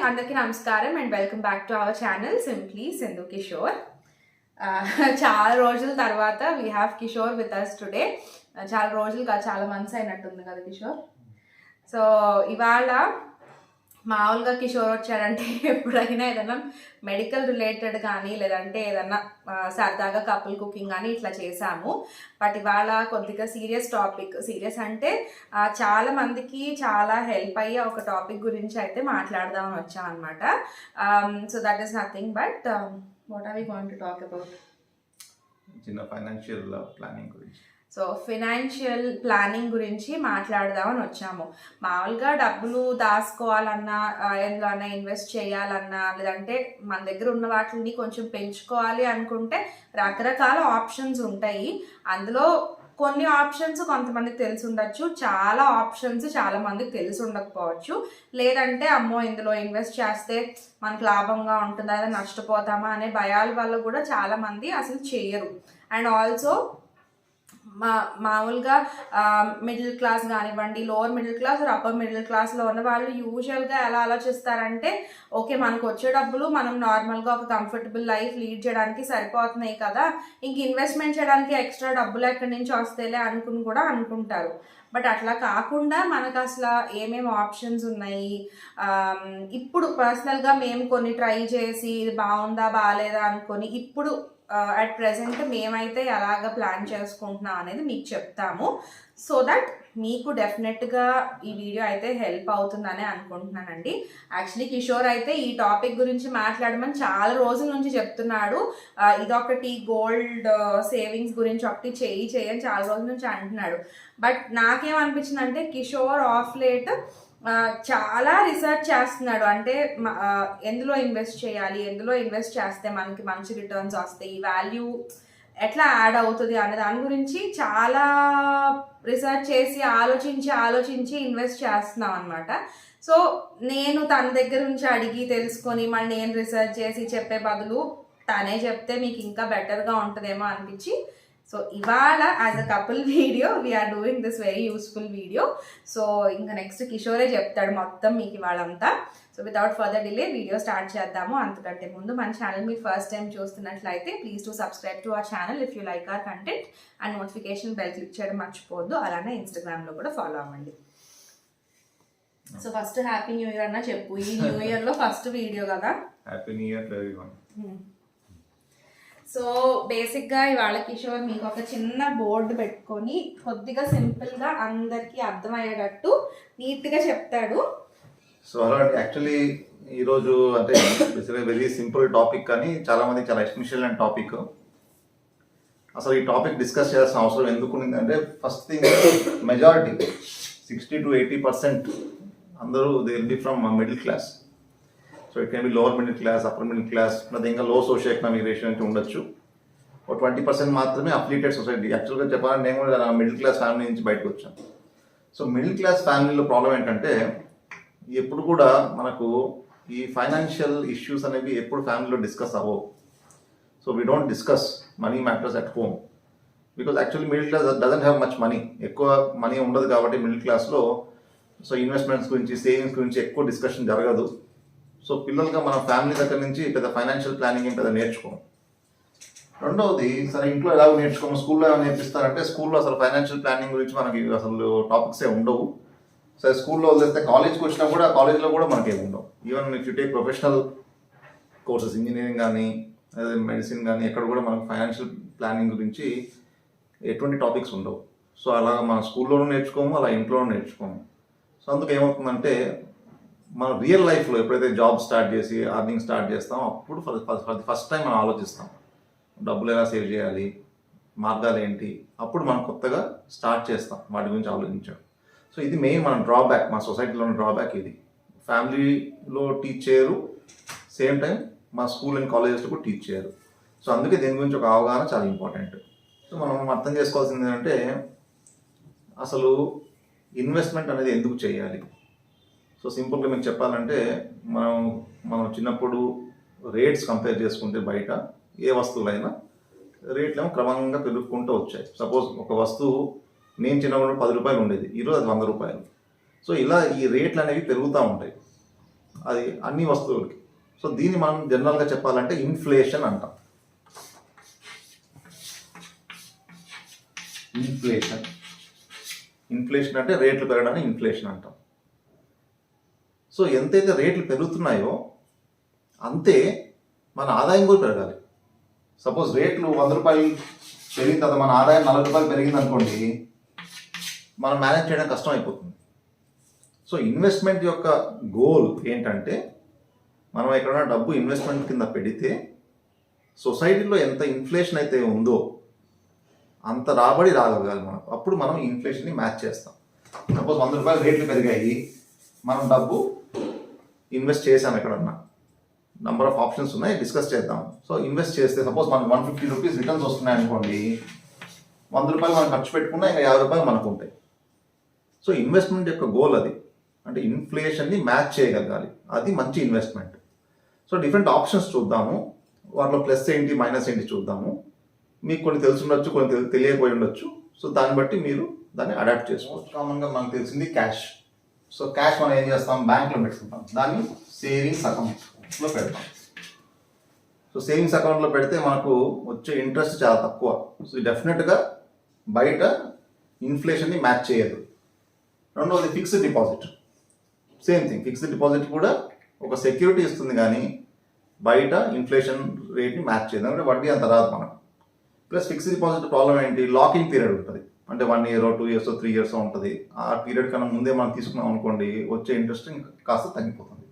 అందరికీ నమస్కారం and welcome back to our channel simply Sindhu Kishore. చాలా రోజుల తర్వాత we have Kishore with us today. చాలా రోజులు కాదు, చాలా మంత్స్ అయినట్టుంది కదా కిషోర్. సో ఇవాళ మామూలుగా కిషోర్ వచ్చాడంటే ఎప్పుడైనా ఏదైనా మెడికల్ రిలేటెడ్ కానీ లేదంటే ఏదన్నా సరదాగా కపుల్ కుకింగ్ కానీ ఇట్లా చేసాము. బట్ ఇవాళ కొద్దిగా సీరియస్ అంటే చాలా మందికి చాలా హెల్ప్ అయ్యే ఒక టాపిక్ గురించి అయితే మాట్లాడదామని వచ్చాం అనమాట. So that is nothing but what are we going to talk about? చిన్న ఫైనాన్షియల్ ప్లానింగ్ గురించి. సో ఫైనాన్షియల్ ప్లానింగ్ గురించి మాట్లాడదామని వచ్చాము. మామూలుగా డబ్బులు దాచుకోవాలన్నా, ఎందులోనే ఇన్వెస్ట్ చేయాలన్నా, లేదంటే మన దగ్గర ఉన్న వాటిని కొంచెం పెంచుకోవాలి అనుకుంటే రకరకాల ఆప్షన్స్ ఉంటాయి. అందులో కొన్ని ఆప్షన్స్ కొంతమందికి తెలిసి ఉండొచ్చు, చాలా ఆప్షన్స్ చాలా మందికి తెలిసి ఉండకపోవచ్చు. లేదంటే అమ్మో ఇందులో ఇన్వెస్ట్ చేస్తే మనకు లాభంగా ఉంటుందా, లేదా నష్టపోతామా అనే భయాల వల్ల కూడా చాలా మంది అసలు చేయరు. అండ్ ఆల్సో మామూలుగా మిడిల్ క్లాస్ కానివ్వండి, lower middle class upper middle క్లాస్లో ఉన్న వాళ్ళు యూజువల్గా ఎలా ఆలోచిస్తారంటే, ఓకే మనకు వచ్చే డబ్బులు మనం నార్మల్గా ఒక కంఫర్టబుల్ లైఫ్ లీడ్ చేయడానికి సరిపోతున్నాయి కదా, ఇంక ఇన్వెస్ట్మెంట్ చేయడానికి ఎక్స్ట్రా డబ్బులు ఎక్కడి నుంచి వస్తేలే అనుకుని కూడా అనుకుంటారు. బట్ అట్లా కాకుండా మనకు అసలు ఏమేమి ఆప్షన్స్ ఉన్నాయి, ఇప్పుడు పర్సనల్గా మేము కొన్ని ట్రై చేసి ఇది బాగుందా బాగాలేదా అనుకొని ఇప్పుడు అట్ ప్రెజెంట్ మేమైతే ఎలాగ ప్లాన్ చేసుకుంటున్నాం అనేది మీకు చెప్తాము. సో దట్ మీకు డెఫినెట్గా ఈ వీడియో అయితే హెల్ప్ అవుతుందని అనుకుంటున్నానండి. యాక్చువల్లీ కిషోర్ అయితే ఈ టాపిక్ గురించి మాట్లాడమని చాలా రోజుల నుంచి చెప్తున్నాడు. ఇదొకటి గోల్డ్ సేవింగ్స్ గురించి ఒకటి చేయని చాలా రోజుల నుంచి అంటున్నాడు. బట్ నాకేమనిపించిందంటే కిషోర్ ఆఫ్ లేట్ చాలా రీసెర్చ్ చేస్తున్నాడు. అంటే ఎందులో ఇన్వెస్ట్ చేయాలి, ఎందులో ఇన్వెస్ట్ చేస్తే మనకి మంచి రిటర్న్స్ వస్తాయి, వాల్యూ ఎట్లా యాడ్ అవుతుంది అనే దాని గురించి చాలా రీసెర్చ్ చేసి ఆలోచించి ఇన్వెస్ట్ చేస్తున్నాం అనమాట. సో నేను తన దగ్గర నుంచి అడిగి తెలుసుకొని మళ్ళీ నేను రీసెర్చ్ చేసి చెప్పే బదులు తనే చెప్తే మీకు ఇంకా బెటర్గా ఉంటుందేమో అనిపించి, సో ఇవాళ as a couple video we're doing this very useful video. So ఇంకా నెక్స్ట్ కిషోరే చెప్తాడు మొత్తం మీకు ఇవాళంతా. So without further delay video start చేద్దాము. అంతకంటే ముందు మన ఛానల్ మీరు ఫస్ట్ టైం చూస్తున్నట్లయితే please to subscribe to our channel if you like our content and notification bell click చేయడం మర్చిపోవద్దు. అలానే ఇన్స్టాగ్రామ్లో కూడా ఫాలో అవ్వండి. So first happy new year అన్న చెప్పు. ఈ న్యూ ఇయర్లో ఫస్ట్ వీడియో కదా. Happy new year to everyone. So బేసిక్గా ఇవాళ కిషోర్ మీకు ఒక చిన్న బోర్డు పెట్టుకొని కొద్దిగా సింపుల్గా అందరికీ అర్థమయ్యేటట్టు నీట్గా చెప్తాడు. సో అలా యాక్చువల్లీ ఈరోజు అంటే వెరీ సింపుల్ టాపిక్, కానీ చాలామంది చాలా ఎసెన్షియల్ అండ్ టాపిక్. అసలు ఈ టాపిక్ డిస్కస్ చేయాల్సిన అవసరం ఎందుకు అంటే, ఫస్ట్ థింగ్ మెజారిటీ 60 to 80% అందరూ they will be from middle class. So it can be lower middle class, upper middle class, లేదా ఇంకా లో సోషియో ఎకనామిక్ రేషియో నుంచి ఉండొచ్చు. ఒక 20% మాత్రమే అఫ్లియేటెడ్ సొసైటీ. యాక్చువల్గా చెప్పాలంటే నేను కూడా మిడిల్ క్లాస్ ఫ్యామిలీ నుంచి బయటకు వచ్చాను. సో మిడిల్ క్లాస్ ఫ్యామిలీలో ప్రాబ్లం ఏంటంటే, ఎప్పుడు కూడా మనకు ఈ ఫైనాన్షియల్ ఇష్యూస్ అనేవి ఎప్పుడు ఫ్యామిలీలో డిస్కస్ అవ్వవు. So we don't discuss money matters at home because actually middle class doesn't have much money. ఎక్కువ మనీ ఉండదు కాబట్టి మిడిల్ క్లాస్లో సో ఇన్వెస్ట్మెంట్స్ గురించి, సేవింగ్స్ గురించి ఎక్కువ డిస్కషన్ జరగదు. సో పిల్లలుగా మన ఫ్యామిలీ దగ్గర నుంచి పెద్ద ఫైనాన్షియల్ ప్లానింగ్ ఏం పెద్ద నేర్చుకోము. రెండవది, సరే ఇంట్లో ఎలా నేర్చుకోము, స్కూల్లో ఏమైనా నేర్పిస్తారంటే స్కూల్లో అసలు ఫైనాన్షియల్ ప్లానింగ్ గురించి మనకి అసలు టాపిక్సే ఉండవు. సరే స్కూల్లో వదిలేస్తే కాలేజ్కి వచ్చినా కూడా కాలేజ్లో కూడా మనకి ఏమి ఉండవు. Even if you take professional courses, engineering కానీ అదే మెడిసిన్ కానీ ఎక్కడ కూడా మనకు ఫైనాన్షియల్ ప్లానింగ్ గురించి ఎటువంటి టాపిక్స్ ఉండవు. సో అలా మన స్కూల్లోనూ నేర్చుకోము, అలా ఇంట్లోనూ నేర్చుకోము. సో అందుకు ఏమవుతుందంటే, మనం రియల్ లైఫ్లో ఎప్పుడైతే జాబ్ స్టార్ట్ చేసి అర్నింగ్ స్టార్ట్ చేస్తామో అప్పుడు ఫస్ట్ టైం మనం ఆలోచిస్తాం డబ్బులు ఎలా సేవ్ చేయాలి, మార్గాలు ఏంటి. అప్పుడు మనం కొత్తగా స్టార్ట్ చేస్తాం వాటి గురించి ఆలోచించడం. సో ఇది మెయిన్ మన డ్రాబ్యాక్, మా సొసైటీలోని డ్రాబ్యాక్ ఇది. ఫ్యామిలీలో టీచ్ చేయరు, సేమ్ టైం మా స్కూల్ అండ్ కాలేజెస్లో కూడా టీచ్ చేయరు. సో అందుకే దీని గురించి ఒక అవగాహన చాలా ఇంపార్టెంట్. సో మనం అర్థం చేసుకోవాల్సింది ఏంటంటే, అసలు ఇన్వెస్ట్మెంట్ అనేది ఎందుకు చేయాలి. సో సింపుల్గా మీకు చెప్పాలంటే, మనం చిన్నప్పుడు రేట్స్ కంపేర్ చేసుకుంటే బయట ఏ వస్తువులైనా రేట్లు ఏమో క్రమంగా పెరుగుకుంటూ వచ్చాయి. సపోజ్ ఒక వస్తువు నేను చిన్నప్పుడు 10 రూపాయలు ఉండేది, ఈరోజు అది 100 రూపాయలు. సో ఇలా ఈ రేట్లు అనేవి పెరుగుతూ ఉంటాయి. అది అన్ని వస్తువులకి. సో దీన్ని మనం జనరల్గా చెప్పాలంటే ఇన్ఫ్లేషన్ అంటాం. ఇన్ఫ్లేషన్ అంటే రేట్లు పెరగడాన్ని ఇన్ఫ్లేషన్ అంటాం. సో ఎంతైతే రేట్లు పెరుగుతున్నాయో అంతే మన ఆదాయం కూడా పెరగాలి. సపోజ్ రేట్లు 100 రూపాయలు పెరిగిన తర్వాత మన ఆదాయం 40 రూపాయలు పెరిగింది అనుకోండి, మనం మేనేజ్ చేయడం కష్టం అయిపోతుంది. సో ఇన్వెస్ట్మెంట్ యొక్క గోల్ ఏంటంటే మనం ఎక్కడైనా డబ్బు ఇన్వెస్ట్మెంట్ కింద పెడితే సొసైటీలో ఎంత ఇన్ఫ్లేషన్ అయితే ఉందో అంత రాబడి రాగలగాలి మనం. అప్పుడు మనం ఇన్ఫ్లేషన్ని మ్యాచ్ చేస్తాం. సపోజ్ 100 రూపాయలు రేట్లు పెరిగాయి, మనం డబ్బు ఇన్వెస్ట్ చేసాం ఎక్కడన్నా, నంబర్ ఆఫ్ ఆప్షన్స్ ఉన్నాయి, డిస్కస్ చేద్దాం. సో ఇన్వెస్ట్ చేస్తే సపోజ్ మనకు 150 రూపీస్ రిటర్న్స్ వస్తున్నాయి అనుకోండి, 100 రూపాయలు మనం ఖర్చు పెట్టుకున్నా ఇంకా 50 రూపాయలు మనకు ఉంటాయి. సో ఇన్వెస్ట్మెంట్ యొక్క గోల్ అది, అంటే ఇన్ఫ్లేషన్ని మ్యాచ్ చేయగలగాలి. అది మంచి ఇన్వెస్ట్మెంట్. సో డిఫరెంట్ ఆప్షన్స్ చూద్దాము, వాటిలో ప్లస్ ఏంటి మైనస్ ఏంటి చూద్దాము. మీకు కొన్ని తెలిసి ఉండొచ్చు, కొన్ని తెలియకపోయి ఉండొచ్చు. సో దాన్ని బట్టి మీరు దాన్ని అడాప్ట్ చేసుకోవచ్చు. కామన్గా మనకు తెలిసింది క్యాష్. సో క్యాష్ మనం ఏం చేస్తాం, బ్యాంక్లో పెట్టుకుంటాం, దాన్ని సేవింగ్స్ అకౌంట్లో పెడతాం. సో సేవింగ్స్ అకౌంట్లో పెడితే మనకు వచ్చే ఇంట్రెస్ట్ చాలా తక్కువ. సో డెఫినెట్గా బయట ఇన్ఫ్లేషన్ని మ్యాచ్ చేయదు. రెండవది fixed deposit. Same thing, fixed deposit కూడా ఒక సెక్యూరిటీ ఇస్తుంది, కానీ బయట ఇన్ఫ్లేషన్ రేట్ని మ్యాచ్ చేయదు, అంటే వడ్డీ అంత రాదు మనకు. ప్లస్ ఫిక్స్డ్ డిపాజిట్ ప్రాబ్లం ఏంటి, లాకింగ్ పీరియడ్ ఉంటుంది, అంటే 1 year 2 years 3 years ఉంటుంది. ఆ పీరియడ్ కన్నా ముందే మనం తీసుకున్నాం అనుకోండి, వచ్చే ఇంట్రెస్ట్ కాస్త తగ్గిపోతుంది.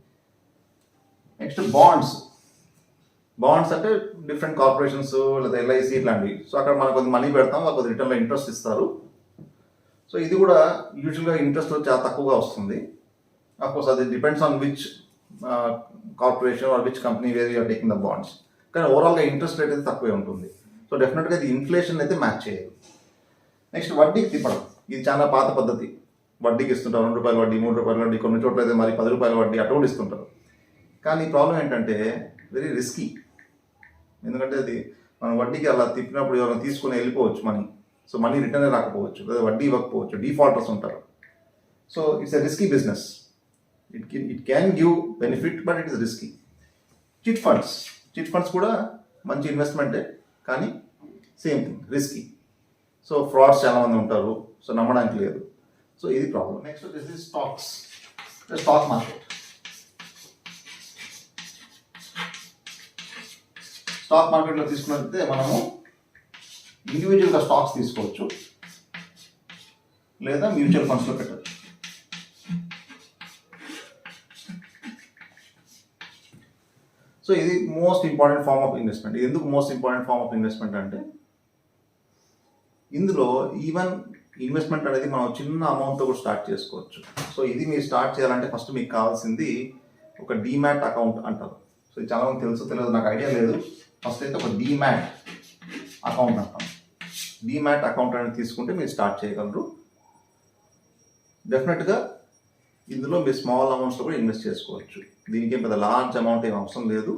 నెక్స్ట్ బాండ్స్ అంటే డిఫరెంట్ కార్పొరేషన్స్ లేదా LIC ఇట్లాంటివి. సో అక్కడ మనం కొద్ది మనీ పెడతాం, వాళ్ళు కొద్ది రిటర్న్లో ఇంట్రెస్ట్ ఇస్తారు. సో ఇది కూడా యూజువల్గా ఇంట్రెస్ట్ చాలా తక్కువగా వస్తుంది. అఫ్కోర్స్ అది depends on which corporation or which company where you're taking the bonds. కానీ ఓవరాల్గా ఇంట్రెస్ట్ రేట్ అయితే తక్కువే ఉంటుంది. సో డెఫినెట్గా ఇది ఇన్ఫ్లేషన్ అయితే మ్యాచ్ చేయదు. నెక్స్ట్ వడ్డీకి తిప్పడం. ఇది చాలా పాత పద్ధతి. వడ్డీకి ఇస్తుంటారు, 2 రూపాయల వడ్డీ, 3 రూపాయల వడ్డీ, కొన్ని చోట్ల అయితే మరి 10 రూపాయల వడ్డీ అటు కూడా ఇస్తుంటారు. కానీ ప్రాబ్లం ఏంటంటే వెరీ రిస్కీ. ఎందుకంటే అది మనం వడ్డీకి అలా తిప్పినప్పుడు ఎవరైనా తీసుకుని వెళ్ళిపోవచ్చు మనీ. సో మనీ రిటర్న్ రాకపోవచ్చు, లేదా వడ్డీ ఇవ్వకపోవచ్చు, డిఫాల్టర్స్ ఉంటారు. So it's a risky business. It can give benefit, but it is risky. Chit funds కూడా మంచి ఇన్వెస్ట్మెంటే, కానీ same thing, risky. So frauds చాలా మంది ఉంటారు, సో నమ్మడానికి లేదు. సో ఇది ప్రాబ్లం. నెక్స్ట్ వచ్చేసి స్టాక్ మార్కెట్. స్టాక్ మార్కెట్లో తీసుకున్నట్లయితే మనము ఇండివిజువల్గా స్టాక్స్ తీసుకోవచ్చు, లేదా మ్యూచువల్ ఫండ్స్లో పెట్టచ్చు. సో ఇది most important form of investment. ఇది ఎందుకు most important form of investment అంటే, ఇందులో ఈవెన్ ఇన్వెస్ట్మెంట్ అనేది మనం చిన్న అమౌంట్తో కూడా స్టార్ట్ చేసుకోవచ్చు. సో ఇది మీరు స్టార్ట్ చేయాలంటే ఫస్ట్ మీకు కావాల్సింది ఒక డీమ్యాట్ అకౌంట్ అంటారు. సో ఇది చాలా మంది తెలియదు, నాకు ఐడియా లేదు. ఫస్ట్ అయితే ఒక డీమ్యాట్ అకౌంట్ అంటాం. డీమ్యాట్ అకౌంట్ అనేది తీసుకుంటే మీరు స్టార్ట్ చేయగలరు. డెఫినెట్గా ఇందులో మీరు స్మాల్ అమౌంట్స్లో కూడా ఇన్వెస్ట్ చేసుకోవచ్చు. దీనికి ఏం పెద్ద లార్జ్ అమౌంట్ ఏం అవసరం లేదు.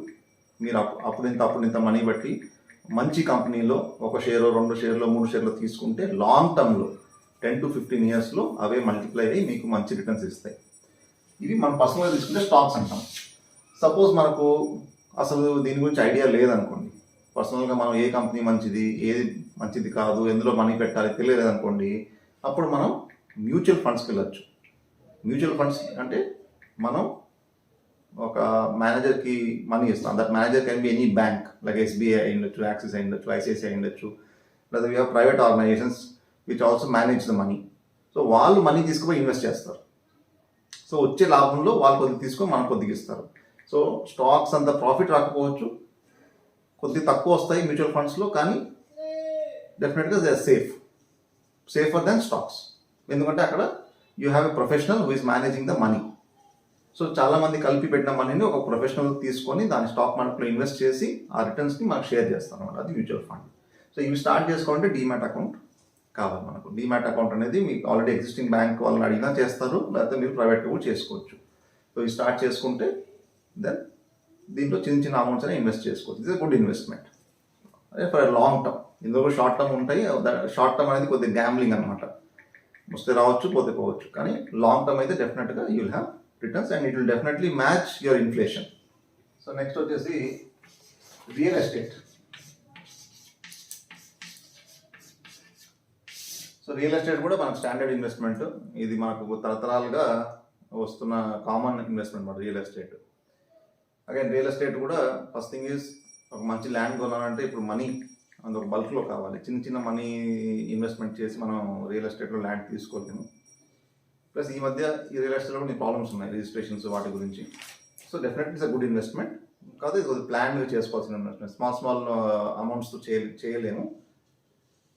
మీరు అప్పుడింత మనీ బట్టి మంచి కంపెనీలో 1 షేర్ 2 షేర్లు 3 షేర్లు తీసుకుంటే లాంగ్ టర్మ్లో 10 to 15 yearsలో అవే మల్టిప్లై అయ్యి మీకు మంచి రిటర్న్స్ ఇస్తాయి. ఇవి మనం పర్సనల్గా తీసుకుంటే స్టాక్స్ అంటాం. సపోజ్ మనకు అసలు దీని గురించి ఐడియా లేదనుకోండి, పర్సనల్గా మనం ఏ కంపెనీ మంచిది, ఏది మంచిది కాదు, ఎందులో మనీ పెట్టాలి తెలియలేదనుకోండి, అప్పుడు మనం మ్యూచువల్ ఫండ్స్కి వెళ్ళచ్చు. మ్యూచువల్ ఫండ్స్ అంటే మనం ఒక మేనేజర్కి మనీ ఇస్తాం. That manager can be any bank, like SBI అయి ఉండొచ్చు, యాక్సిస్ అయి ఉండొచ్చు, ICICI అయి ఉండొచ్చు, లేదా we have private organisations which also manage the money. So వాళ్ళు మనీ తీసుకుపోయి ఇన్వెస్ట్ చేస్తారు. సో వచ్చే లాభంలో వాళ్ళు కొద్దిగా తీసుకొని మనకు కొద్దిగా ఇస్తారు. సో స్టాక్స్ అంత ప్రాఫిట్ రాకపోవచ్చు, కొద్దిగా తక్కువ వస్తాయి మ్యూచువల్ ఫండ్స్లో, కానీ డెఫినెట్గా they are safer than stocks. ఎందుకంటే అక్కడ you have a professional who is managing the money. So చాలామంది కలిపి పెట్టిన మనీని ఒక ప్రొఫెషనల్ తీసుకొని దాన్ని స్టాక్ మార్కెట్లో ఇన్వెస్ట్ చేసి ఆ రిటర్న్స్ని మనకు షేర్ చేస్తాం అనమాట. అది మ్యూచువల్ ఫండ్. సో ఇవి స్టార్ట్ చేసుకోవాలంటే డీమ్యాట్ అకౌంట్ కావాలి మనకు. డీమ్యాట్ అకౌంట్ అనేది మీకు ఆల్రెడీ ఎగ్జిస్టింగ్ బ్యాంక్ వాళ్ళని అడిగినా చేస్తారు, లేకపోతే మీరు ప్రైవేట్గా కూడా చేసుకోవచ్చు. సో ఇది స్టార్ట్ చేసుకుంటే దెన్ దీంట్లో చిన్న అమౌంట్స్ అని ఇన్వెస్ట్ చేసుకోవచ్చు. ఇది గుడ్ ఇన్వెస్ట్మెంట్. అదే ఫర్ లాంగ్ టర్మ్. ఇందులో షార్ట్ టర్మ్ ఉంటాయి. షార్ట్ టర్మ్ అనేది కొద్దిగా గ్యాంబ్లింగ్ అనమాట. వస్తే రావచ్చు, పోతే పోవచ్చు. కానీ లాంగ్ టర్మ్ అయితే డెఫినెట్గా you will have returns and it will definitely match your inflation. So next వచ్చేసి real estate. So real estate కూడా మనకు స్టాండర్డ్ ఇన్వెస్ట్మెంట్. ఇది మనకు తరతరాలుగా వస్తున్న కామన్ ఇన్వెస్ట్మెంట్ మన real estate. Again real estate కూడా ఫస్ట్ థింగ్ ఈజ్ ఒక మంచి ల్యాండ్ కొనాలంటే ఇప్పుడు మనీ అందుకు బల్క్లో కావాలి. చిన్న చిన్న మనీ ఇన్వెస్ట్మెంట్ చేసి మనం రియల్ ఎస్టేట్లో ల్యాండ్ తీసుకోలేము. ప్లస్ ఈ మధ్య ఈ రియల్ ఎస్టేట్లో కొన్ని ప్రాబ్లమ్స్ ఉన్నాయి, రిజిస్ట్రేషన్స్ వాటి గురించి. So definitely it's a good investment. కాదు ఇది ప్లాన్గా చేసుకోవాల్సిన ఇన్వెస్ట్మెంట్. స్మాల్ అమౌంట్స్తో చేయలేము.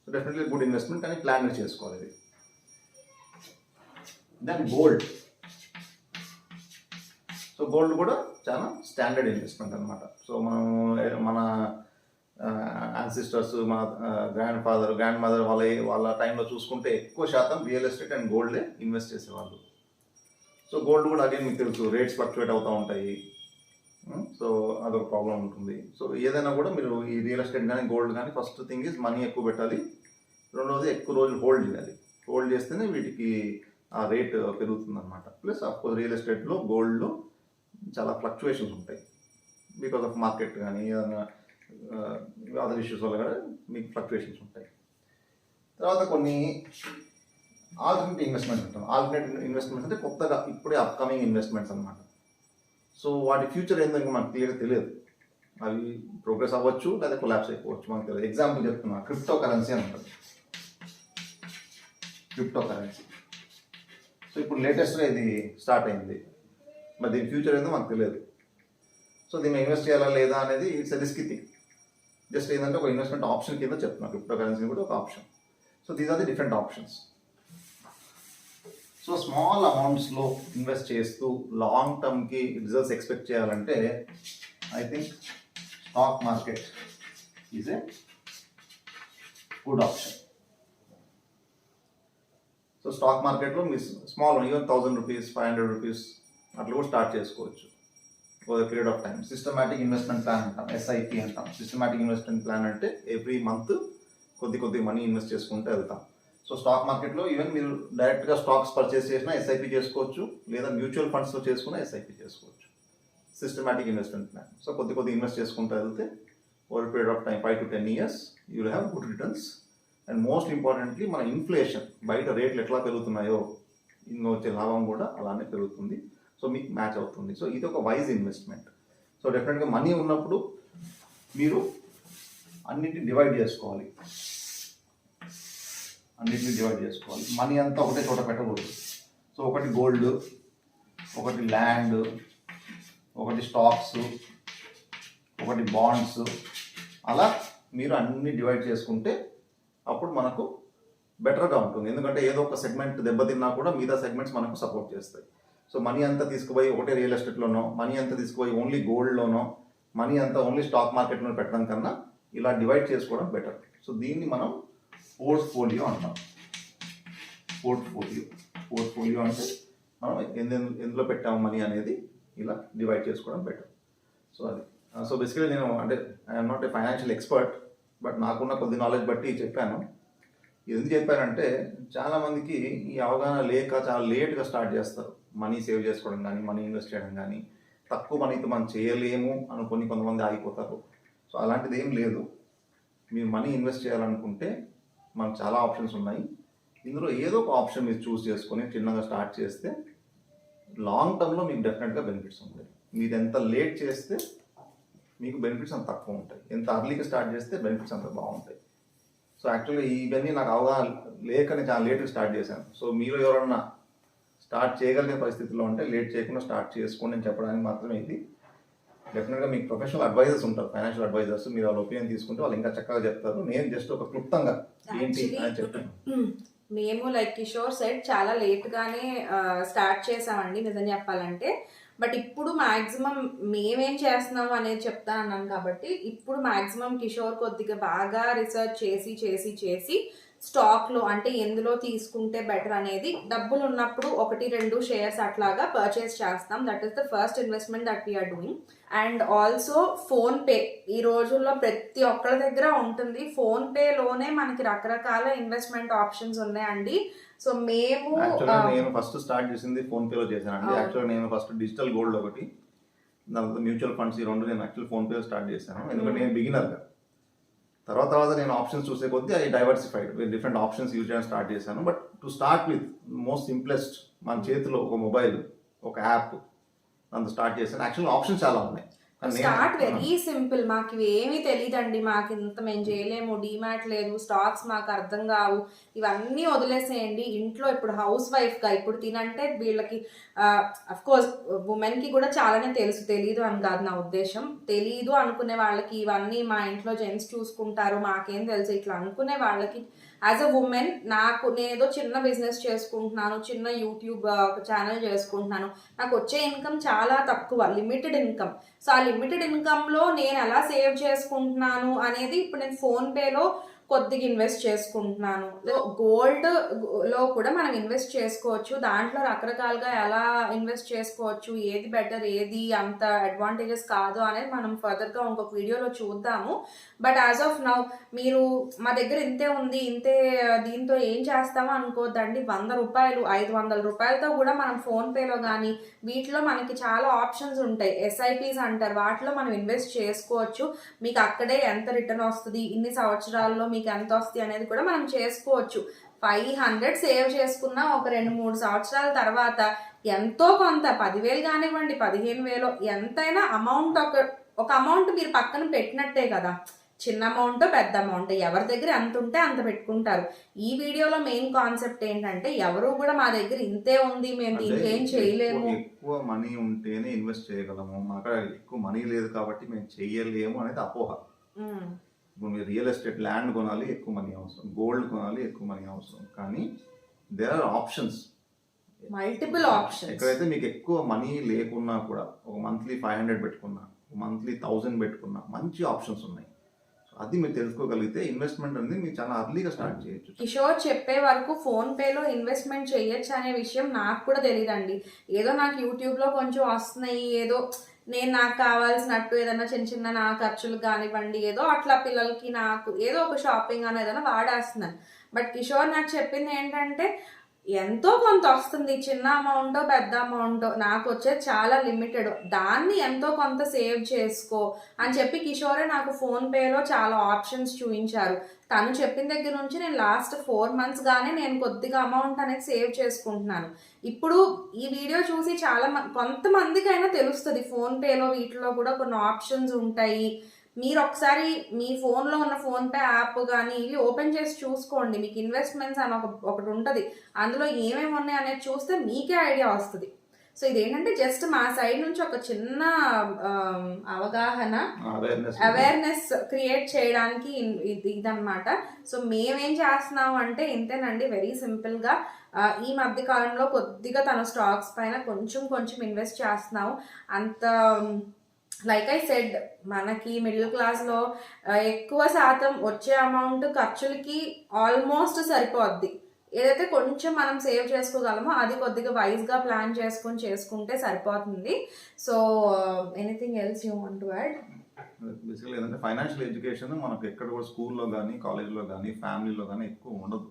సో డెఫినెట్లీ గుడ్ ఇన్వెస్ట్మెంట్, కానీ ప్లాన్గా చేసుకోవాలి ఇది. Then gold. సో గోల్డ్ కూడా చాలా స్టాండర్డ్ ఇన్వెస్ట్మెంట్ అనమాట. సో మన యాన్సిస్టర్స్, మన గ్రాండ్ మదర్ వాళ్ళ టైంలో చూసుకుంటే ఎక్కువ శాతం రియల్ ఎస్టేట్ అండ్ గోల్డే ఇన్వెస్ట్ చేసేవాళ్ళు. సో గోల్డ్ కూడా అగైన్ మీకు తెలుసు రేట్స్ ఫ్లక్చువేట్ అవుతూ ఉంటాయి. సో అదొక ప్రాబ్లం ఉంటుంది. సో ఏదైనా కూడా మీరు ఈ రియల్ ఎస్టేట్ కానీ గోల్డ్ కానీ ఫస్ట్ థింగ్ ఈజ్ మనీ ఎక్కువ పెట్టాలి. రెండవది ఎక్కువ రోజులు హోల్డ్ చేయాలి. హోల్డ్ చేస్తేనే వీటికి ఆ రేట్ పెరుగుతుంది అనమాట. ప్లస్ అఫ్కోర్స్ రియల్ ఎస్టేట్లో గోల్డ్లో చాలా ఫ్లక్చువేషన్స్ ఉంటాయి బికాస్ ఆఫ్ మార్కెట్ కానీ ఏదైనా అదర్ ఇష్యూస్ వల్ల కూడా మీకు ఫ్లక్చువేషన్స్ ఉంటాయి. తర్వాత కొన్ని ఆల్టర్నేటివ్ ఇన్వెస్ట్మెంట్స్ ఉంటాం. ఆల్టర్నేటివ్ ఇన్వెస్ట్మెంట్స్ అంటే కొత్తగా ఇప్పుడే అప్కమింగ్ ఇన్వెస్ట్మెంట్స్ అనమాట. సో వాటి ఫ్యూచర్ ఏందో మనకు క్లియర్గా తెలియదు. అవి ప్రోగ్రెస్ అవ్వచ్చు లేదా కొలాప్స్ అయిపోవచ్చు, మనకు తెలియదు. ఎగ్జాంపుల్ చెప్తున్నా, క్రిప్టో కరెన్సీ అని ఉంటుంది. క్రిప్టో కరెన్సీ సో ఇప్పుడు లేటెస్ట్గా ఇది స్టార్ట్ అయింది. మరి దీని ఫ్యూచర్ ఏందో మనకు తెలియదు. సో దీన్ని ఇన్వెస్ట్ చేయాలా లేదా అనేది ఇట్స్ రిస్కీ థింగ్. జస్ట్ ఏంటంటే ఒక ఇన్వెస్ట్మెంట్ ఆప్షన్ కింద చెప్తున్నా. క్రిప్టో కరెన్సీ కూడా ఒక option. So these are the different options. So small అమౌంట్స్లో ఇన్వెస్ట్ చేస్తూ లాంగ్ టర్మ్కి రిజల్ట్స్ ఎక్స్పెక్ట్ చేయాలంటే I think stock market is a good option. So stock మార్కెట్లో మీ స్మాల్ ఈవెన్ 1000 రూపీస్ 500 రూపీస్ అట్లా కూడా స్టార్ట్ చేసుకోవచ్చు for the period of time. Systematic investment plan అంటాం, ఎస్ఐపి అంటాం. సిస్టమాటిక్ ఇన్వెస్ట్మెంట్ ప్లాన్ అంటే ఎవ్రీ మంత్ కొద్ది మనీ ఇన్వెస్ట్ చేసుకుంటూ వెళ్తాం. సో స్టాక్ మార్కెట్లో ఈవెన్ మీరు డైరెక్ట్గా స్టాక్స్ పర్చేస్ చేసినా ఎస్ఐపి చేసుకోవచ్చు, లేదా మ్యూచువల్ ఫండ్స్లో చేసుకున్నా ఎస్ఐపి చేసుకోవచ్చు. Systematic investment plan. సో కొద్ది ఇన్వెస్ట్ చేసుకుంటూ వెళ్తే over period of time 5 to 10 years you will have good returns. And most importantly మన ఇన్ఫ్లేషన్ బయట రేట్లు ఎట్లా పెరుగుతున్నాయో ఇందులో వచ్చే లాభం కూడా అలానే పెరుగుతుంది. సో మీకు మ్యాచ్ అవుతుంది. సో ఇది ఒక వైజ్ ఇన్వెస్ట్మెంట్. సో డెఫినెట్గా మనీ ఉన్నప్పుడు మీరు అన్నిటిని డివైడ్ చేసుకోవాలి. మనీ అంతా ఒకటే చోట పెట్టకూడదు. సో ఒకటి గోల్డ్, ఒకటి ల్యాండ్, ఒకటి స్టాక్స్, ఒకటి బాండ్స్, అలా మీరు అన్ని డివైడ్ చేసుకుంటే అప్పుడు మనకు బెటర్గా ఉంటుంది. ఎందుకంటే ఏదో ఒక సెగ్మెంట్ దెబ్బతిన్నా కూడా మిగతా సెగ్మెంట్స్ మనకు సపోర్ట్ చేస్తాయి. సో మనీ అంతా తీసుకుపోయి ఒకటే రియల్ ఎస్టేట్లోనో, మనీ అంతా తీసుకుపోయి ఓన్లీ గోల్డ్లోనో, మనీ అంతా ఓన్లీ స్టాక్ మార్కెట్లో పెట్టడం కన్నా ఇలా డివైడ్ చేసుకోవడం బెటర్. సో దీన్ని మనం పోర్ట్ఫోలియో అంటాం. పోర్ట్ఫోలియో అంటే మనం ఎందులో పెట్టాము మనీ అనేది ఇలా డివైడ్ చేసుకోవడం బెటర్. సో అది సో బేసికలీ నేను అంటే I'm not a financial expert, but నాకున్న కొద్ది నాలెడ్జ్ బట్టి చెప్పాను. ఎందుకు చెప్పానంటే చాలామందికి ఈ అవగాహన లేక చాలా లేట్గా స్టార్ట్ చేస్తారు మనీ సేవ్ చేసుకోవడం కానీ, మనీ ఇన్వెస్ట్ చేయడం కానీ. తక్కువ మనీతో మనం చేయలేము అనుకుని కొంతమంది ఆగిపోతారు. సో అలాంటిది ఏం లేదు. మీరు మనీ ఇన్వెస్ట్ చేయాలనుకుంటే మనకు చాలా ఆప్షన్స్ ఉన్నాయి. ఇందులో ఏదో ఒక ఆప్షన్ మీరు చూస్ చేసుకొని చిన్నగా స్టార్ట్ చేస్తే లాంగ్ టర్మ్లో మీకు డెఫినెట్గా బెనిఫిట్స్ ఉంటాయి. మీరు ఎంత లేట్ చేస్తే మీకు బెనిఫిట్స్ అంత తక్కువ ఉంటాయి, ఎంత అర్లీగా స్టార్ట్ చేస్తే బెనిఫిట్స్ అంత బాగుంటాయి. సో యాక్చువల్గా ఇవన్నీ నాకు అవగాహన లేకనే చాలా లేట్గా స్టార్ట్ చేశాను. సో మీరు ఎవరన్నా స్టార్ట్ చేయగలిగే పరిస్థితుల్లో ఉంటే లేట్ చేయకుండా స్టార్ట్ చేసుకోండి అని చెప్పడానికి మాత్రమే ఇది. డెఫినెట్గా మీకు ప్రొఫెషనల్ అడ్వైజర్స్ ఉంటారు, ఫైనాన్షియల్ అడ్వైజర్స్. మీరు వాళ్ళ ఒపీనియన్ తీసుకుంటే వాళ్ళు ఇంకా చక్కగా చెప్తారు. నేను జస్ట్ ఒక క్లుప్తంగా ఏంటి అని చెప్పాను. మేము లైక్ కిషోర్ సెట్ చాలా లేట్గానే స్టార్ట్ చేసామండి నిజం చెప్పాలంటే. బట్ ఇప్పుడు మ్యాక్సిమం మేమేం చేస్తున్నాము అనేది చెప్తా అన్నాను కాబట్టి ఇప్పుడు మ్యాక్సిమం కిషోర్ కొద్దిగా బాగా రీసెర్చ్ చేసి స్టాక్లో అంటే ఎందులో తీసుకుంటే బెటర్ అనేది డబ్బులు ఉన్నప్పుడు 1-2 షేర్స్ అట్లాగా పర్చేస్ చేస్తాం. That is the first investment that we're doing. And also PhonePe ఈ రోజుల్లో ప్రతి ఒక్కరి దగ్గర ఉంటుంది. ఫోన్పేలోనే మనకి రకరకాల ఇన్వెస్ట్మెంట్ ఆప్షన్స్ ఉన్నాయండి. సో మేము యాక్చువల్గా నేను ఫస్ట్ స్టార్ట్ చేసింది ఫోన్పేలో చేశానండి. యాక్చువల్గా నేను ఫస్ట్ డిజిటల్ గోల్డ్ ఒకటి, దాని మ్యూచువల్ ఫండ్స్, ఈ రెండు నేను యాక్చువల్ ఫోన్పేలో స్టార్ట్ చేశాను. ఎందుకంటే నేను బిగినర్గా. తర్వాత నేను ఆప్షన్స్ చూసే కొద్దీ అవి డైవర్సిఫైడ్ డిఫరెంట్ ఆప్షన్స్ యూజ్ చేయడం స్టార్ట్ చేశాను. But to start with most simplest, మన చేతిలో ఒక మొబైల్, ఒక యాప్, దాంతో స్టార్ట్ చేశాను. యాక్చువల్ ఆప్షన్స్ చాలా ఉన్నాయి. Start very simple. మాకు ఇవి ఏమీ తెలియదండి, మాకు ఇంత మేము చేయలేము, డీమ్యాట్ లేదు, స్టాక్స్ మాకు అర్థం కావు, ఇవన్నీ వదిలేసేయండి. ఇంట్లో ఇప్పుడు హౌస్ వైఫ్గా ఇప్పుడు తినంటే వీళ్ళకి అఫ్ కోర్స్ ఉమెన్కి కూడా చాలానే తెలుసు, తెలీదు అని కాదు నా ఉద్దేశం. తెలీదు అనుకునే వాళ్ళకి ఇవన్నీ మా ఇంట్లో జెంట్స్ చూసుకుంటారు, మాకేం తెలుసు ఇట్లా అనుకునే వాళ్ళకి యాజ్ అ ఉమెన్ నేను ఏదో చిన్న బిజినెస్ చేసుకుంటున్నాను, చిన్న యూట్యూబ్ ఛానల్ చేసుకుంటున్నాను, నాకు వచ్చే ఇన్కమ్ చాలా తక్కువ, లిమిటెడ్ ఇన్కమ్. సో ఆ లిమిటెడ్ ఇన్కమ్లో నేను ఎలా సేవ్ చేసుకుంటున్నాను అనేది ఇప్పుడు నేను ఫోన్పేలో కొద్దిగా ఇన్వెస్ట్ చేసుకుంటున్నాను. గోల్డ్ లో కూడా మనం ఇన్వెస్ట్ చేసుకోవచ్చు. దాంట్లో రకరకాలుగా ఎలా ఇన్వెస్ట్ చేసుకోవచ్చు, ఏది బెటర్, ఏది అంత అడ్వాంటేజెస్ కాదు అనేది మనం ఫర్దర్గా ఇంకొక వీడియోలో చూద్దాము. బట్ యాజ్ ఆఫ్ నౌ మీరు మా దగ్గర ఇంతే ఉంది, ఇంతే దీంతో ఏం చేస్తామో అనుకోవద్దండి. 100 రూపాయలు 500 రూపాయలతో కూడా మనం ఫోన్పేలో కానీ వీటిలో మనకి చాలా ఆప్షన్స్ ఉంటాయి. ఎస్ఐపీస్ అంటారు, వాటిలో మనం ఇన్వెస్ట్ చేసుకోవచ్చు. మీకు అక్కడే ఎంత రిటర్న్ వస్తుంది, ఇన్ని సంవత్సరాల్లో మీకు ఎంత వస్తుంది అనేది కూడా మనం చేసుకోవచ్చు. 500 సేవ్ చేసుకున్న ఒక 2-3 సంవత్సరాల తర్వాత ఎంతో కొంత 10,000 కానివ్వండి, 15,000 ఎంతైనా అమౌంట్ ఒక అమౌంట్ మీరు పక్కన పెట్టినట్టే కదా. చిన్న అమౌంట్, పెద్ద అమౌంట్, ఎవరి దగ్గర ఎంత ఉంటే అంత పెట్టుకుంటారు. ఈ వీడియోలో మెయిన్ కాన్సెప్ట్ ఏంటంటే ఎవరు కూడా మా దగ్గర ఇంతే ఉంది, మేము దీనికి ఏం చేయలేము, ఎక్కువ మనీ ఉంటేనే ఇన్వెస్ట్ చేయగలము, మాకు ఎక్కువ మనీ లేదు కాబట్టి మేము చేయలేము అనేది అపోహ. ఇప్పుడు మీరు రియల్ ఎస్టేట్ ల్యాండ్ కొనాలి, ఎక్కువ మనీ అవసరం, గోల్డ్ కొనాలి, ఎక్కువ మనీ అవసరం. కానీ there are options, multiple options. ఎక్కడైతే మీకు ఎక్కువ మనీ లేకున్నా కూడా ఒక మంత్లీ 500 పెట్టుకున్నా, మంత్లీ 1000 పెట్టుకున్నా మంచి ఆప్షన్స్ ఉన్నాయి. అది మీరు తెలుసుకోగలిగితే ఇన్వెస్ట్మెంట్ అనేది మీరు చాలా అర్లీగా స్టార్ట్ చేయొచ్చు. కిషోర్ చెప్పే వరకు ఫోన్పేలో ఇన్వెస్ట్మెంట్ చేయొచ్చు అనే విషయం నాకు కూడా తెలియదండి. ఏదో నాకు యూట్యూబ్లో కొంచెం వస్తున్నాయి, ఏదో నాకు కావాల్సినట్టు ఏదైనా చిన్న చిన్న నా ఖర్చులు కానివ్వండి, ఏదో అట్లా పిల్లలకి నాకు ఏదో ఒక షాపింగ్ అని ఏదైనా వాడేస్తున్నాను. బట్ కిషోర్ నాకు చెప్పింది ఏంటంటే ఎంతో కొంత వస్తుంది, చిన్న అమౌంటో పెద్ద అమౌంటో, నాకు వచ్చేది చాలా లిమిటెడ్, దాన్ని ఎంతో కొంత సేవ్ చేసుకో అని చెప్పి కిషోరే నాకు ఫోన్పేలో చాలా ఆప్షన్స్ చూపించారు. తను చెప్పిన దగ్గర నుంచి నేను లాస్ట్ 4 months గానే నేను కొద్దిగా అమౌంట్ అనేది సేవ్ చేసుకుంటున్నాను. ఇప్పుడు ఈ వీడియో చూసి చాలా కొంతమందికైనా తెలుస్తుంది ఫోన్పేలో వీటిలో కూడా కొన్ని ఆప్షన్స్ ఉంటాయి. మీరు ఒకసారి మీ ఫోన్లో ఉన్న ఫోన్పే యాప్ కానీ ఇవి ఓపెన్ చేసి చూసుకోండి. మీకు ఇన్వెస్ట్మెంట్స్ అని ఒకటి ఉంటుంది, అందులో ఏమేమి ఉన్నాయి అనేది చూస్తే మీకే ఐడియా వస్తుంది. సో ఇదేంటంటే జస్ట్ మా సైడ్ నుంచి ఒక చిన్న అవగాహన, అవేర్నెస్ క్రియేట్ చేయడానికి ఇదన్నమాట. సో మేమేం చేస్తున్నాం అంటే ఇంతేనండి, వెరీ సింపుల్గా ఈ మధ్య కాలంలో కొద్దిగా తన స్టాక్స్ పైన కొంచెం ఇన్వెస్ట్ చేస్తున్నాము. అంత లైక్ ఐ సెడ్, మనకి మిడిల్ క్లాస్లో ఎక్కువ శాతం వచ్చే అమౌంట్ ఖర్చులకి ఆల్మోస్ట్ సరిపోద్ది. ఏదైతే కొంచెం మనం సేవ్ చేసుకోగలమో అది కొద్దిగా వైజ్గా ప్లాన్ చేసుకుంటే సరిపోతుంది. So anything else you want to add? Basically ఏంటంటే ఫైనాన్షియల్ ఎడ్యుకేషన్ మనకు ఎక్కడ కూడా స్కూల్లో కానీ కాలేజ్లో కానీ ఫ్యామిలీలో కానీ ఎక్కువ ఉండదు.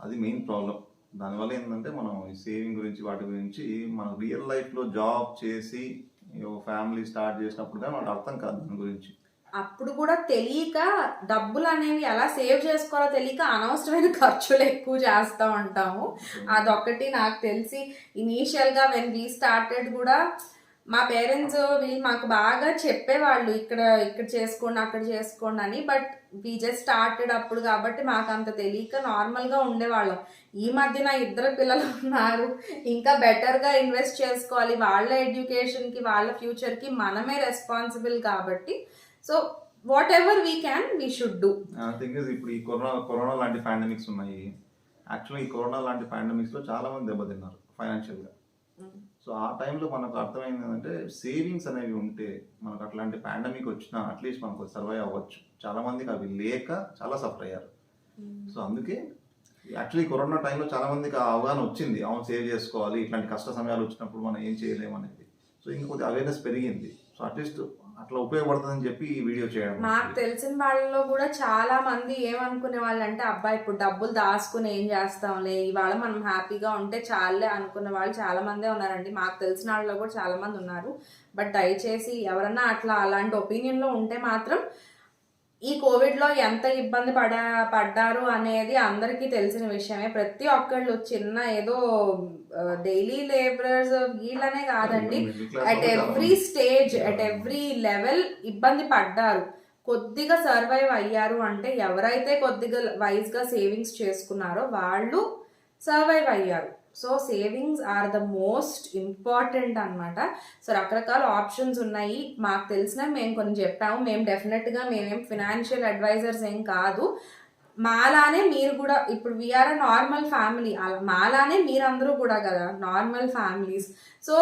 అది మెయిన్ ప్రాబ్లం. దానివల్ల ఏంటంటే మనం ఈ సేవింగ్ గురించి వాటి గురించి మనం రియల్ లైఫ్లో జాబ్ చేసి ఫ్యామిలీ స్టార్ట్ చేసినప్పుడు కానీ మనకు అర్థం కాదు దాని గురించి. అప్పుడు కూడా తెలియక డబ్బులు అనేవి ఎలా సేవ్ చేసుకోవాలో తెలియక అనవసరమైన ఖర్చులు ఎక్కువ చేస్తూ ఉంటాము. అదొక్కటి నాకు తెలిసి ఇనీషియల్గా వెన్ వీ స్టార్టెడ్ కూడా మా పేరెంట్స్ వీళ్ళు మాకు బాగా చెప్పేవాళ్ళు, ఇక్కడ చేసుకోండి అక్కడ చేసుకోండి అని. బట్ వీ జస్ట్ స్టార్టెడ్ అప్పుడు కాబట్టి మాకు అంత తెలియక నార్మల్గా ఉండేవాళ్ళం. ఈ మధ్య నా 2 పిల్లలు ఉన్నారు, ఇంకా బెటర్గా ఇన్వెస్ట్ చేసుకోవాలి, వాళ్ళ ఎడ్యుకేషన్కి వాళ్ళ ఫ్యూచర్కి మనమే రెస్పాన్సిబుల్ కాబట్టి so what ever we can we should do. Thing is ఇప్పుడు ఈ కరోనా లాంటి పాండమిక్స్ ఉన్నాయి. యాక్చువల్లీ ఈ కరోనా లాంటి పాండమిక్స్లో చాలా మంది దెబ్బతిన్నారు ఫైనాన్షియల్గా. సో ఆ టైంలో మనకు అర్థమైంది ఏంటంటే సేవింగ్స్ అనేవి ఉంటే మనకు అట్లాంటి పాండమిక్ వచ్చినా అట్లీస్ట్ మనకు సర్వైవ్ అవ్వచ్చు. చాలా మందికి అవి లేక చాలా సఫర్ అయ్యారు. సో అందుకే యాక్చువల్లీ కరోనా టైంలో చాలా మందికి ఆ అవగాహన వచ్చింది, అవును సేవ్ చేసుకోవాలి, ఇట్లాంటి కష్ట సమయాలు వచ్చినప్పుడు మనం ఏం చేయలేము అనేది. సో ఇంకొద్ది అవేర్నెస్ పెరిగింది. సో అట్లీస్ట్ అట్లా ఉపయోగపడుతుందని చెప్పి ఈ వీడియో చేయడం. మాకు తెలిసిన వాళ్ళలో కూడా చాలా మంది ఏమనుకునే వాళ్ళు అంటే అబ్బాయి ఇప్పుడు డబ్బులు దాచుకుని ఏం చేస్తాంలే, ఇవాళ మనం హ్యాపీగా ఉంటే చాలే అనుకున్న వాళ్ళు చాలా మందే ఉన్నారండి. మాకు తెలిసిన వాళ్ళలో కూడా చాలా మంది ఉన్నారు. బట్ దయచేసి ఎవరన్నా అట్లా అలాంటి ఒపీనియన్లో ఉంటే మాత్రం ఈ కోవిడ్లో ఎంత ఇబ్బంది పడ్డారు అనేది అందరికీ తెలిసిన విషయమే. ప్రతి ఒక్కళ్ళు చిన్న ఏదో డైలీ లేబరర్స్ వీళ్ళనే కాదండి, at every stage at every level ఇబ్బంది పడ్డారు. కొద్దిగా సర్వైవ్ అయ్యారు అంటే ఎవరైతే కొద్దిగా వైజ్గా సేవింగ్స్ చేసుకున్నారో వాళ్ళు సర్వైవ్ అయ్యారు. So savings are the most important అనమాట. సో రకరకాల ఆప్షన్స్ ఉన్నాయి. మాకు తెలిసిన మేము కొన్ని చెప్పాము. మేము డెఫినెట్గా మేమేం ఫినాన్షియల్ అడ్వైజర్స్ ఏం కాదు. మాలానే మీరు కూడా ఇప్పుడు వీఆర్ అ నార్మల్ ఫ్యామిలీ, మాలానే మీరందరూ కూడా కదా normal families. So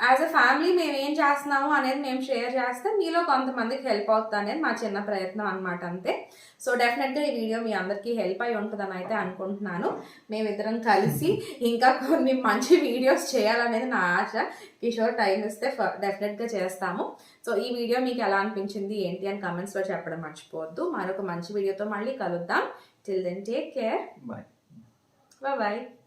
as a family మేము ఏం చేస్తున్నాము అనేది మేము షేర్ చేస్తే మీలో కొంతమందికి హెల్ప్ అవుతుంది అనేది మా చిన్న ప్రయత్నం అనమాట, అంతే. సో డెఫినెట్గా ఈ వీడియో మీ అందరికీ హెల్ప్ అయి ఉంటుందని అయితే అనుకుంటున్నాను. మేమిద్దరం కలిసి ఇంకా కొన్ని మంచి వీడియోస్ చేయాలనేది నా ఆశ. కిషోర్ టైం ఇస్తే డెఫినెట్గా చేస్తాము. సో ఈ వీడియో మీకు ఎలా అనిపించింది ఏంటి అని కమెంట్స్లో చెప్పడం మర్చిపోవద్దు. మరొక మంచి వీడియోతో మళ్ళీ కలుద్దాం. Till then, take care. Bye. Bye-bye.